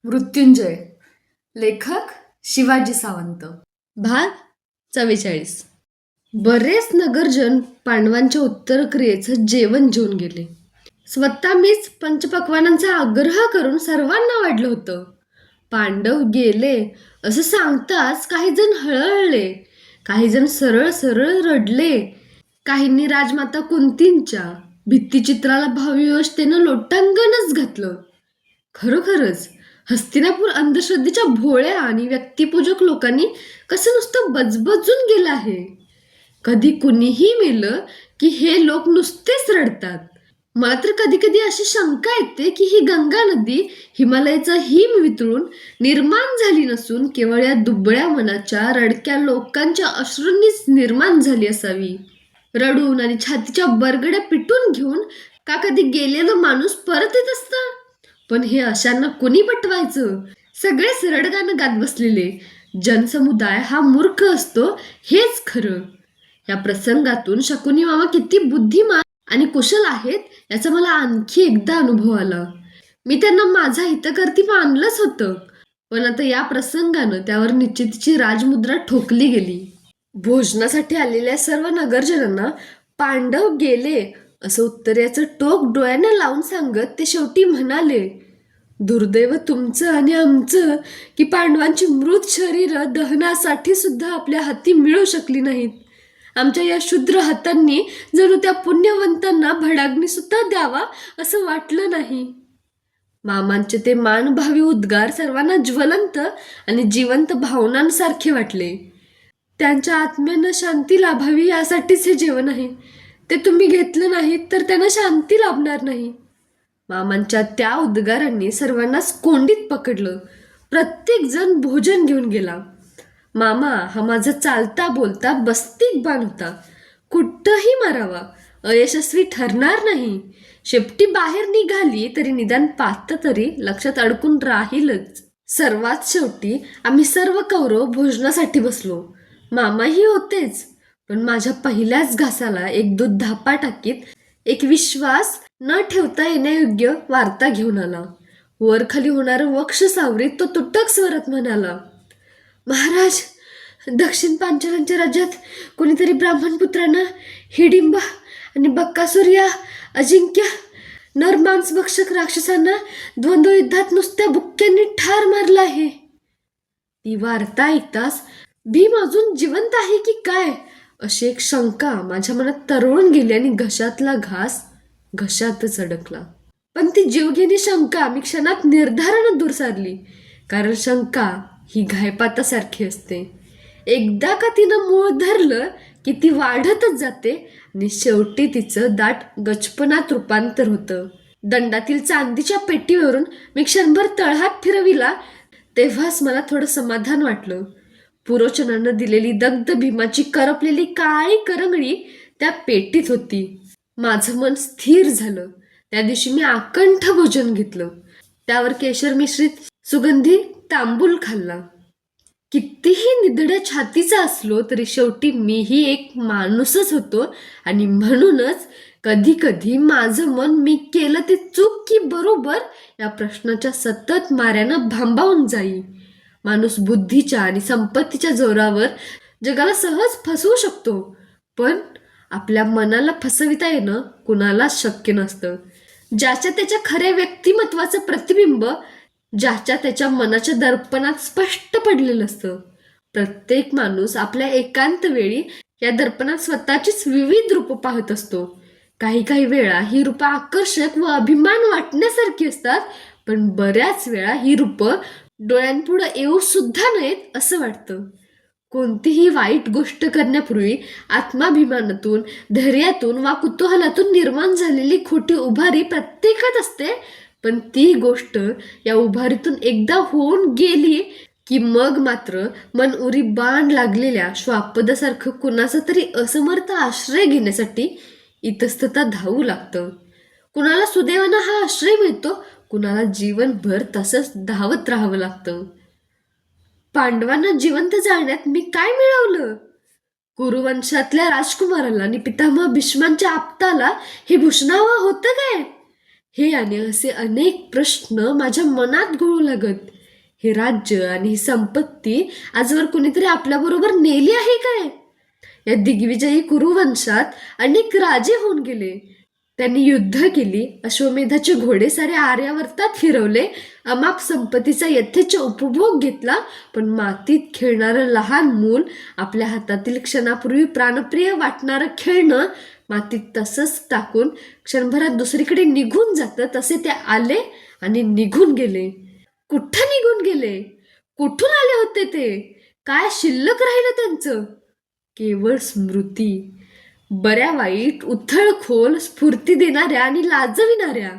मृत्युंजय. लेखक शिवाजी सावंत. भाग 44. बरेच नगरजन पांडवांच्या उत्तरक्रियेचं जेवण जेवून गेले. स्वतः मीच पंचपक्वानांचा आग्रह करून सर्वांना वाढलं होतं. पांडव गेले असं सांगताच काही जण हळहळले, काही जण सरळ सरळ रडले. काहींनी राजमाता कुंतींच्या भित्तिचित्राला भावविशतेनं लोटांगणच घातलं. खरोखरच हस्तिनापूर अंधश्रद्धेच्या भोळ्या आणि व्यक्तिपूजक लोकांनी कसं नुसतं बजबजून गेलं आहे. कधी कुणीही मेलं की हे लोक नुसतेच रडतात. मला तर कधी कधी अशी शंका येते की ही गंगा नदी हिमालयाचा हिम वितळून निर्माण झाली नसून केवळ या दुबळ्या मनाच्या रडक्या लोकांच्या अश्रूंनीच निर्माण झाली असावी. रडून आणि छातीच्या बरगड्या पिटून घेऊन का कधी गेलेला माणूस परत येत असता. पण हे अशांना कोणी पटवायचं. सगळेच रडगाणं गात बसलेले. जनसमुदाय हा मूर्ख असतो हेच खरं. या प्रसंगातून शकुनी मामा किती बुद्धिमान आणि कुशल आहेत याचा मला आणखी एकदा अनुभव आला. मी त्यांना माझा हितकर्ती मानलंच होतं, पण आता या प्रसंगानं त्यावर निश्चितीची राजमुद्रा ठोकली गेली. भोजनासाठी आलेल्या सर्व नगरजनांना पांडव गेले असं उत्तरेचं टोक डोळ्यांना लावून सांगत ते शेवटी म्हणाले, दुर्दैव तुमचं आणि आमचं की पांडवांची मृत शरीरं दहनासाठी सुद्धा आपल्या हाती मिळू शकली नाहीत. आमच्या या क्षुद्र हातांनी जणू त्या पुण्यवंतांना भडाग्नी सुद्धा द्यावा असं वाटलं नाही. मामांचे ते मानभावी उद्गार सर्वांना ज्वलंत आणि जिवंत भावनांसारखे वाटले. त्यांच्या आत्म्यानं शांती लाभावी यासाठीच हे जेवण आहे. ते तुम्ही घेतलं नाहीत तर त्यांना शांती लाभणार नाही. मामांच्या त्या उद्गारांनी सर्वांनाच कोंडीत पकडलं. प्रत्येक जण भोजन घेऊन गेला. मामा हा माझा चालता बोलता बस्तिक बाण होता. कुठंही मारावा अयशस्वी ठरणार नाही. शेपटी बाहेर निघाली तरी निदान पात तरी लक्षात अडकून राहीलच. सर्वात शेवटी आम्ही सर्व कौरव भोजनासाठी बसलो. मामाही होतेच, पण माझ्या पहिल्याच घासाला एक दूध धापा टाकीत एक विश्वास न ठेवता येण्यायोग्य वार्ता घेऊन आला. वरखाली होणारं वक्ष सावरीत तो तुटक स्वरात म्हणाला, महाराज, दक्षिण पांचालांच्या राज्यात कोणीतरी ब्राह्मण पुत्रांना हिडिंबा आणि बक्कासूर या अजिंक्य नरमांस भक्षक राक्षसांना द्वंद्वयुद्धात नुसत्या बुक्क्यांनी ठार मारलं आहे. ती वार्ता ऐकताच भीम अजून जिवंत आहे की काय अशी एक शंका माझ्या मनात तरळून गेली आणि घशातला घास घशातच अडकला. पण ती जीवघेणी शंका मी क्षणात निर्धारानं दूर सारली. कारण शंका ही घायपातासारखी असते. एकदा का तिनं मूळ धरलं की ती वाढतच जाते आणि शेवटी तिचं दाट गचपनात रूपांतर होतं. दंडातील चांदीच्या पेटीवरून मी क्षणभर तळहात फिरविला तेव्हाच मला थोडं समाधान वाटलं. पुरोचनानं दिलेली दग्ध भीमाची करपलेली काळी करंगळी त्या पेटीत होती. माझं मन स्थिर झालं. त्या दिवशी मी आकंठ भोजन घेतलं. त्यावर केशर मिश्रित सुगंधी तांबूल खाल्ला. कितीही निधड्या छातीचा असलो तरी शेवटी मीही एक माणूसच होतो आणि म्हणूनच कधी कधी माझं मन मी केलं ते चूक की बरोबर या प्रश्नाच्या सतत माऱ्यानं भांबावून जाई. माणूस बुद्धीच्या आणि संपत्तीच्या जोरावर जगाला सहज फसवू शकतो, पण आपल्या मनाला फसविता येणं कुणालाच शक्य नसतं. ज्याच्या त्याच्या खऱ्या व्यक्तिमत्वाचं प्रतिबिंब ज्याच्या त्याच्या मनाच्या दर्पणात स्पष्ट पडलेलं असतं. प्रत्येक माणूस आपल्या एकांत वेळी या दर्पणात स्वतःचीच विविध रूपं पाहत असतो. काही काही वेळा ही रूपं आकर्षक व अभिमान वाटण्यासारखी असतात, पण बऱ्याच वेळा ही रूपं डोळ्यांपुढं येऊ सुद्धा नयेत असं वाटतं. कोणतीही वाईट गोष्ट करण्यापूर्वी आत्माभिमानातून, धैर्यातून वा कुतूहलातून निर्माण झालेली खोटी उभारी प्रत्येकात असते, पण ती गोष्ट या उभारीतून एकदा होऊन गेली की मग मात्र मन उरी बाण लागलेल्या श्वापदासारखं कुणाचा तरी असमर्थ आश्रय घेण्यासाठी इतस्ततः धावू लागतं. कुणाला सुदैवानं हा आश्रय मिळतो, कुणाला जीवनभर तसंच धावत राहावं लागतं. पांडवांना जिवंत जाळण्यात मी काय मिळवलं? कुरुवंशातल्या राजकुमाराला आणि पितामह भीष्मांच्या आपताला हे भूषणावं होतं काय? हे आणि असे अनेक प्रश्न माझ्या मनात घोळू लागत. हे राज्य आणि ही संपत्ती आजवर कुणीतरी आपल्याबरोबर नेली आहे काय? या दिग्विजयी कुरुवंशात अनेक राजे होऊन गेले. त्यांनी युद्ध केली, अश्वमेधाचे घोडे सारे आर्यावर्तात फिरवले, अमाप संपत्तीचा यथेच्छ उपभोग घेतला. पण मातीत खेळणारं लहान मूल, आपल्या हातातील क्षणापूर्वी प्राणप्रिय वाटणारं खेळणं मातीत तसंच टाकून क्षणभरात दुसरीकडे निघून जातं, तसे ते आले आणि निघून गेले. कुठं निघून गेले? कुठून आले होते ते? काय शिल्लक राहिलं त्यांचं? केवळ स्मृती, बऱ्या वाईट, उथळ खोल, स्फूर्ती देणाऱ्या आणि लाजविणाऱ्या.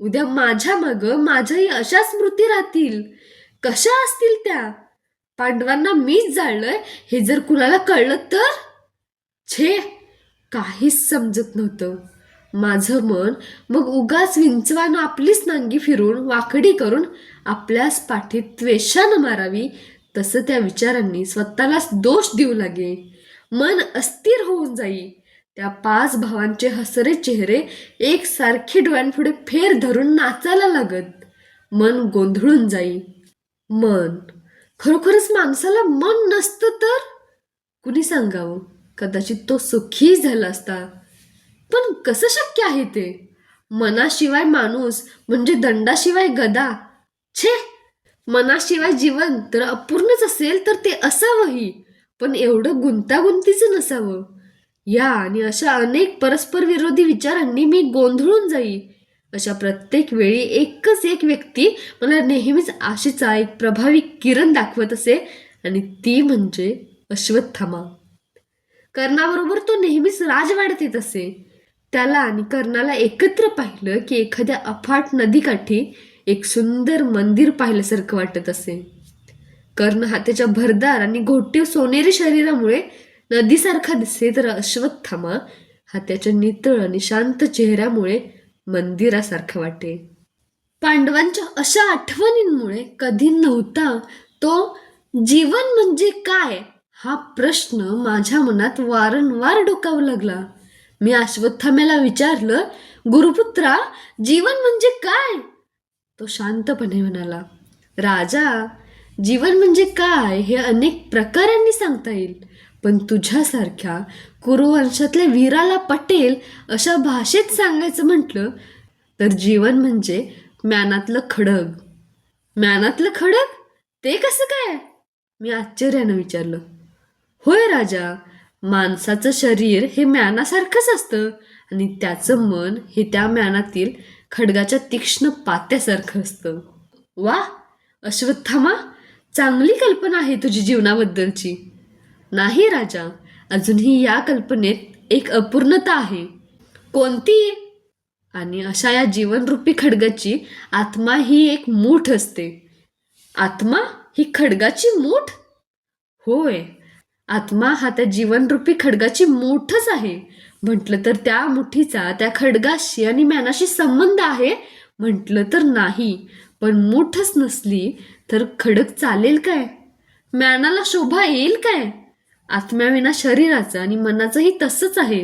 उद्या माझ्या माग माझ्याही अशा स्मृती राहतील. कशा असतील त्या? पांडवांना मीच जाळलंय हे जर कुणाला कळलं तर? छे, काहीच समजत नव्हतं. माझं मन मग उगाच विंचवानं आपलीच नांगी फिरून वाकडी करून आपल्याच पाठीत त्वेषानं मारावी, तसं त्या विचारांनी स्वतःलाच दोष देऊ लागे. मन अस्थिर होऊन जाई. त्या 5 भावांचे हसरे चेहरे एकसारखे डोळ्यांपुढे फेर धरून नाचायला लागत. मन गोंधळून जाई. मन, खरोखरच माणसाला मन नसतं तर? कुणी सांगावं? कदाचित तो सुखी झाला असता. पण कसं शक्य आहे ते? मनाशिवाय माणूस म्हणजे दंडाशिवाय गदा. छे, मनाशिवाय जीवन तर अपूर्णच असेल तर ते असावंही, पण एवढं गुंतागुंतीचं नसावं. या आणि अशा अनेक परस्पर विरोधी विचारांनी मी गोंधळून जाई. अशा प्रत्येक वेळी एकच एक व्यक्ती मला नेहमीच आशेचा एक प्रभावी किरण दाखवत असे, आणि ती म्हणजे अश्वत्थामा. कर्णाबरोबर तो नेहमीच राजवाड्यात येत असे. त्याला आणि कर्णाला एकत्र पाहिलं की एखाद्या अफाट नदीकाठी एक सुंदर मंदिर पाहिल्यासारखं वाटत असे. कर्ण हा त्याच्या भरदार आणि घोटीव सोनेरी शरीरामुळे नदीसारखा दिसे, तर अश्वत्थामा हा त्याच्या नितळ आणि शांत चेहऱ्यामुळे मंदिरासारखा वाटे. पांडवांच्या अशा आठवणींमुळे कधी नव्हता तो जीवन म्हणजे काय हा प्रश्न माझ्या मनात वारंवार डोकावू लागला. मी अश्वत्थाम्याला विचारलं, गुरुपुत्रा, जीवन म्हणजे काय? तो शांतपणे म्हणाला, राजा, जीवन म्हणजे काय हे अनेक प्रकारांनी सांगता येईल, पण तुझ्यासारख्या कुरुवंशातल्या वीराला पटेल अशा भाषेत सांगायचं म्हटलं तर जीवन म्हणजे म्यानातलं खडग. म्यानातलं खडग? ते कसं काय? मी आश्चर्यानं विचारलं. होय राजा, माणसाचं शरीर हे म्यानासारखंच असतं आणि त्याचं मन हे त्या म्यानातील खडगाच्या तीक्ष्ण पात्यासारखं असतं. वा अश्वत्थामा, चांगली कल्पना आहे तुझी जीवनाबद्दलची. नाही राजा, अजूनही या कल्पनेत एक अपूर्णता आहे. कोणती? आणि अशा या जीवनरूपी खडगाची आत्मा ही एक मूठ असते. आत्मा ही खडगाची मूठ? होय, आत्मा हा त्या जीवनरूपी खडगाची मूठच आहे. म्हटलं तर त्या मुठीचा त्या खडगाशी आणि म्यानाशी संबंध आहे, म्हटलं तर नाही. पण मूठच नसली तर खडग चालेल काय? म्यानाला शोभा येईल काय? आत्म्याविना शरीराचं आणि मनाचंही तसंच आहे.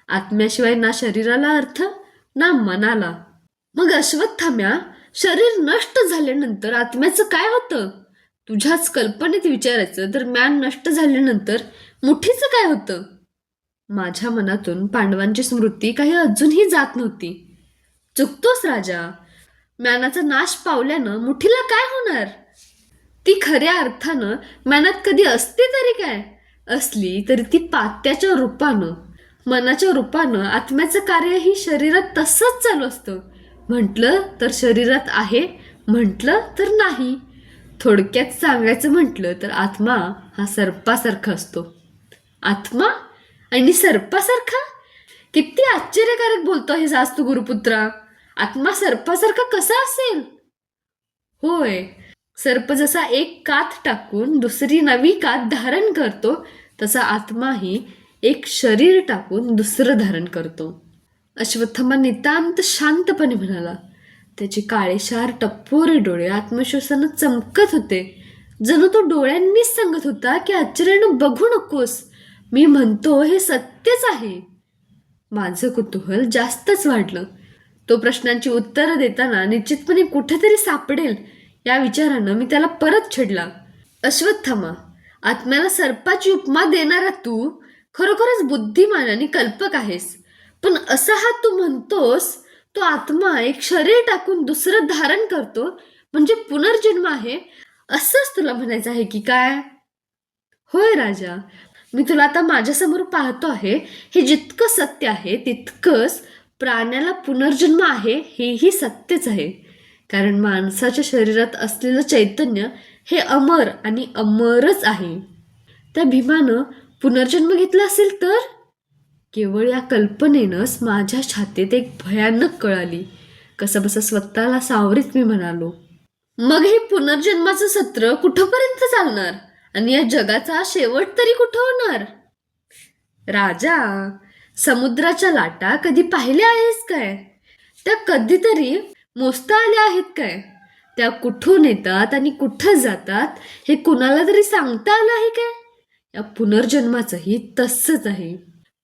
आत्म्याशिवाय ना शरीराला अर्थ ना मनाला. मग अश्वत्थाम्या, शरीर नष्ट झाल्यानंतर आत्म्याचं काय होतं? तुझ्याच कल्पनेत विचारायचं तर म्यान नष्ट झाल्यानंतर मुठीचं काय होतं? माझ्या मनातून पांडवांची स्मृती काही अजूनही जात नव्हती. चुकतोस राजा, म्यानाचा नाश पावल्यानं मुठीला काय होणार? ती खऱ्या अर्थानं म्यानात कधी असते तरी काय? असली तरी ती पात्याच्या रूपानं, मनाच्या रूपानं. आत्म्याचं कार्यही शरीरात तसंच चालू असतं. म्हटलं तर शरीरात आहे, म्हटलं तर नाही. थोडक्यात सांगायचं म्हटलं तर आत्मा हा सर्पासारखा असतो. आत्मा आणि सर्पासारखा? किती आश्चर्यकारक बोलतो हे आज तू गुरुपुत्रा. आत्मा सर्पासारखा कसा असेल? होय, सर्प जसा एक कात टाकून दुसरी नवी कात धारण करतो, तसा आत्माही एक शरीर टाकून दुसरं धारण करतो. अश्वत्थामा नितांत शांतपणे म्हणाला. त्याचे काळेशार टप्पोरे डोळे आत्मविश्वासानं चमकत होते. जणू तो डोळ्यांनीच सांगत होता की आश्चर्यानं बघू नकोस, मी म्हणतो हे सत्यच आहे. माझं कुतूहल जास्तच वाढलं. तो प्रश्नांची उत्तरं देताना निश्चितपणे कुठेतरी सापडेल या विचारानं मी त्याला परत छेडला. अश्वत्थामा, आत्म्याला सर्पाची उपमा देणारा तू खरोखरच बुद्धिमान आणि कल्पक आहेस. पण असा हा तू म्हणतोस तो आत्मा एक शरीर टाकून दुसरं धारण करतो म्हणजे पुनर्जन्म आहे, असंच तुला म्हणायचं आहे की काय? होय राजा, मी तुला आता माझ्यासमोर पाहतो आहे, हे जितकं सत्य आहे तितकंच प्राण्याला पुनर्जन्म आहे हेही सत्यच आहे. कारण माणसाच्या शरीरात असलेलं चैतन्य हे अमर आणि अमरच आहे. त्या भीमानं पुनर्जन्म घेतला असेल तर? केवळ या कल्पनेनंच माझ्या छातीत एक भयानक कळ आली. कसंबसं स्वतःला सावरीत मी म्हणालो, मग हे पुनर्जन्माचं सत्र कुठपर्यंत चालणार आणि या जगाचा शेवट तरी कुठं होणार? राजा, समुद्राच्या लाटा कधी पाहिल्या आहेस काय? त्या कधीतरी मोजता आल्या आहेत काय? त्या कुठून येतात आणि कुठं जातात हे कुणाला तरी सांगता आलं आहे काय? या पुनर्जन्माचंही तसंच आहे.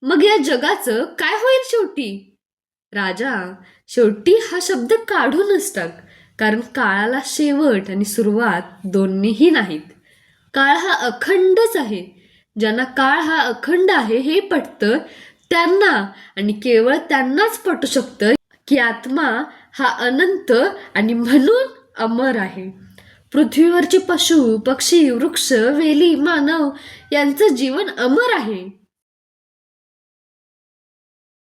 मग या जगाचं काय होईल शेवटी? राजा, शेवटी हा शब्द काढूनच टाक, कारण काळाला शेवट आणि सुरुवात दोन्हीही नाहीत. काळ हा अखंडच आहे. ज्यांना काळ हा अखंड आहे हे पटतं त्यांना आणि केवळ त्यांनाच पटू शकतं की आत्मा हा अनंत आणि म्हणून अमर आहे. पृथ्वीवरचे पशु, पक्षी, वृक्ष, वेली, मानव यांचं जीवन अमर आहे.